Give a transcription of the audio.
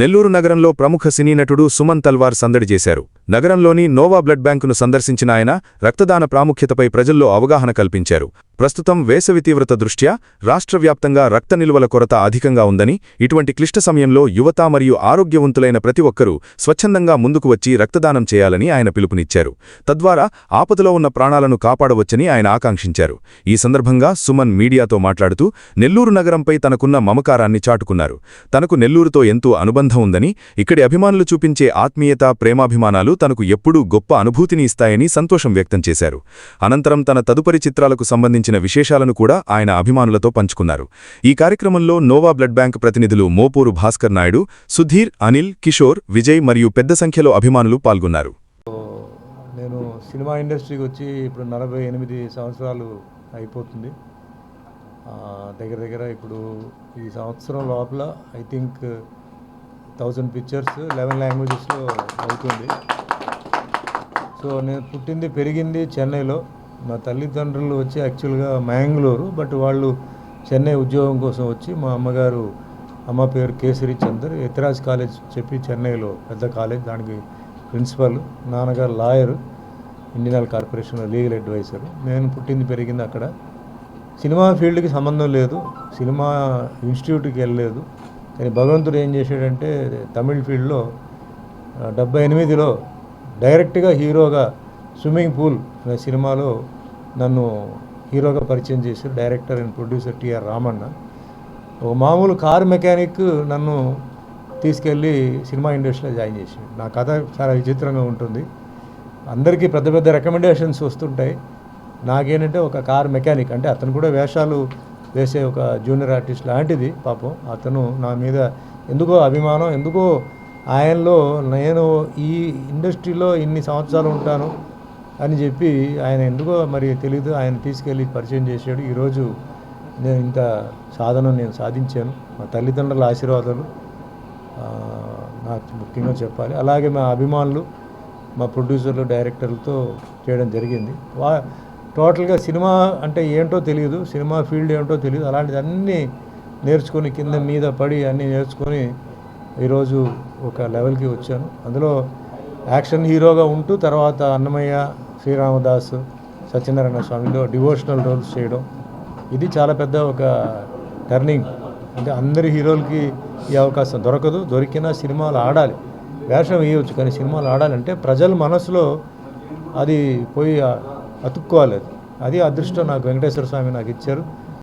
నెల్లూరు నగరంలో ప్రముఖ సినీ నటుడు సుమన్ తల్వార్ సందడి చేశారు. నగరంలోని నోవా బ్లడ్ బ్యాంకును సందర్శించిన ఆయన రక్తదాన ప్రాముఖ్యతపై ప్రజల్లో అవగాహన కల్పించారు. ప్రస్తుతం వేసవి తీవ్రత దృష్ట్యా రాష్ట్ర వ్యాప్తంగా రక్త నిల్వల కొరత అధికంగా ఉందని, ఇటువంటి క్లిష్ట సమయంలో యువత మరియు ఆరోగ్యవంతులైన ప్రతి ఒక్కరూ స్వచ్ఛందంగా ముందుకు వచ్చి రక్తదానం చేయాలని ఆయన పిలుపునిచ్చారు. తద్వారా ఆపదలో ఉన్న ప్రాణాలను కాపాడవచ్చని ఆయన ఆకాంక్షించారు. ఈ సందర్భంగా సుమన్ మీడియాతో మాట్లాడుతూ నెల్లూరు నగరంపై తనకున్న మమకారాన్ని చాటుకున్నారు. తనకు నెల్లూరుతో ఎంతో అనుబంధం ఉందని, ఇక్కడి అభిమానులు చూపించే ఆత్మీయత, ప్రేమాభిమానాలు తనకు ఎప్పుడూ గొప్ప అనుభూతిని ఇస్తాయని సంతోషం వ్యక్తం చేశారు. అనంతరం తన తదుపరి చిత్రాలకు సంబంధించిన విశేషాలను కూడా ఆయన అభిమానులతో పంచుకున్నారు. ఈ కార్యక్రమంలో నోవా బ్లడ్ బ్యాంక్ ప్రతినిధులు మోపూరు భాస్కర్ నాయుడు, సుధీర్, అనిల్, కిషోర్, విజయ్ మరియు పెద్ద సంఖ్యలో అభిమానులు పాల్గొన్నారు. నేను సినిమా ఇండస్ట్రీకి వచ్చి ఇప్పుడు 48 సంవత్సరాలు అయిపోతుంది. దగ్గర దగ్గర ఇప్పుడు ఈ సంవత్సరం లోపల ఐ థింక్ 1000 పిక్చర్స్ 11 లాంగ్వేజెస్లో అవుతుంది. సో నేను పుట్టింది పెరిగింది చెన్నైలో. మా తల్లిదండ్రులు వచ్చి యాక్చువల్గా మ్యాంగ్లూరు, బట్ వాళ్ళు చెన్నై ఉద్యోగం కోసం వచ్చి, మా అమ్మ పేరు కేసరి చందర్, ఎత్రాజ్ కాలేజ్ చెప్పి చెన్నైలో పెద్ద కాలేజ్, దానికి ప్రిన్సిపల్, నాన్నగారు లాయరు, ఇండియన్ ఆయిల్ కార్పొరేషన్లో లీగల్ అడ్వైజరు. నేను పుట్టింది పెరిగింది అక్కడ. సినిమా ఫీల్డ్కి సంబంధం లేదు, సినిమా ఇన్స్టిట్యూట్కి వెళ్ళలేదు. కానీ భగవంతుడు ఏం చేశాడంటే తమిళ్ ఫీల్డ్లో 78లో డైరెక్ట్గా హీరోగా స్విమ్మింగ్ పూల్ అనే సినిమాలో నన్ను హీరోగా పరిచయం చేశారు director and producer T R Ramanna. ఒక మామూలు కారు మెకానిక్ నన్ను తీసుకెళ్ళి సినిమా ఇండస్ట్రీలో జాయిన్ చేశాడు. నా కథ చాలా విచిత్రంగా ఉంటుంది. అందరికీ పెద్ద పెద్ద రికమెండేషన్స్ వస్తుంటాయి. నాకేంటంటే ఒక కార్ మెకానిక్ అంటే అతను కూడా వేషాలు వేసే ఒక జూనియర్ ఆర్టిస్ట్ లాంటిది పాపం. అతను నా మీద ఎందుకో అభిమానం, ఎందుకో ఆయనలో నేను ఈ ఇండస్ట్రీలో ఇన్ని సంవత్సరాలు ఉంటాను అని చెప్పి ఆయన ఎందుకో మరి తెలీదు, ఆయన తీసుకెళ్ళి పరిచయం చేశాడు. ఈరోజు నేను ఇంత సాధన నేను సాధించాను. మా తల్లిదండ్రుల ఆశీర్వాదాలు నాకు ముఖ్యంగా చెప్పాలి. అలాగే మా అభిమానులు, మా ప్రొడ్యూసర్లు, డైరెక్టర్లతో చేయడం జరిగింది. టోటల్గా సినిమా అంటే ఏంటో తెలియదు, సినిమా ఫీల్డ్ ఏంటో తెలియదు. అలాంటిది అన్నీ నేర్చుకొని కింద మీద పడి అన్నీ నేర్చుకొని ఈరోజు ఒక లెవెల్కి వచ్చాను. అందులో యాక్షన్ హీరోగా ఉంటూ తర్వాత అన్నమయ్య, శ్రీరామదాసు, సత్యనారాయణ స్వామిలో డివోషనల్ రోల్స్ చేయడం, ఇది చాలా పెద్ద ఒక టర్నింగ్. అంటే అందరి హీరోలకి ఈ అవకాశం దొరకదు. దొరికినా సినిమాలు ఆడాలి, వేషం వేయవచ్చు, కానీ సినిమాలు ఆడాలంటే ప్రజల మనసులో అది పోయి అతుక్కోవాలి. అది అదృష్టం నాకు వెంకటేశ్వర స్వామి నాకు ఇచ్చారు.